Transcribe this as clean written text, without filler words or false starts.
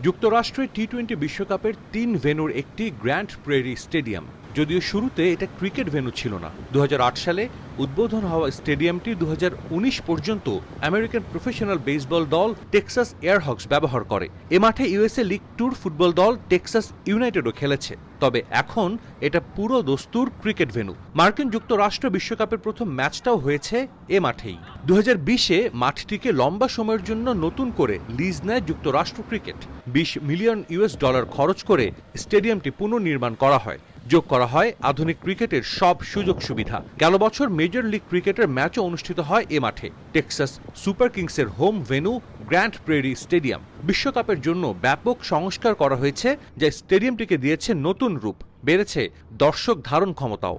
যুক্তরাষ্ট্রে টি-20 বিশ্বকাপের ৩ ভেন্যুর একটি গ্র্যান্ড প্রেরি স্টেডিয়াম। যদিও শুরুতে এটা ক্রিকেট ভেন্যু ছিল না। ২০০৮ সালে উদ্বোধন হওয়া স্টেডিয়ামটি ২০১৯ পর্যন্ত আমেরিকান প্রফেশনাল বেসবল দল টেক্সাস এয়ারহকস ব্যবহার করে। এ মাঠে ইউএসএ লিগ টুর ফুটবল দল টেক্সাস ইউনাইটেডও খেলেছে। তবে এখন এটা পুরো দস্তুর ক্রিকেট ভেন্যু। মার্কিন যুক্তরাষ্ট্র বিশ্বকাপের প্রথম ম্যাচটাও হয়েছে এ মাঠেই। ২০২০-এ মাঠটিকে লম্বা সময়ের জন্য নতুন করে লিজ নেয় যুক্তরাষ্ট্র ক্রিকেট। $20 মিলিয়ন খরচ করে স্টেডিয়ামটি পুনর্নির্মাণ করা হয়। যোগ করা হয় আধুনিক ক্রিকেটের সব সুযোগ সুবিধা। গেল বছর মেজর লিগ ক্রিকেটের ম্যাচও অনুষ্ঠিত হয় এ মাঠে। টেক্সাস সুপার কিংসের home venue Grand Prairie stadium. বিশ্বকাপের জন্য ব্যাপক সংস্কার করা হয়েছে, যা স্টেডিয়ামটিকে দিয়েছে নতুন রূপ। বেড়েছে দর্শক ধারণ ক্ষমতাও।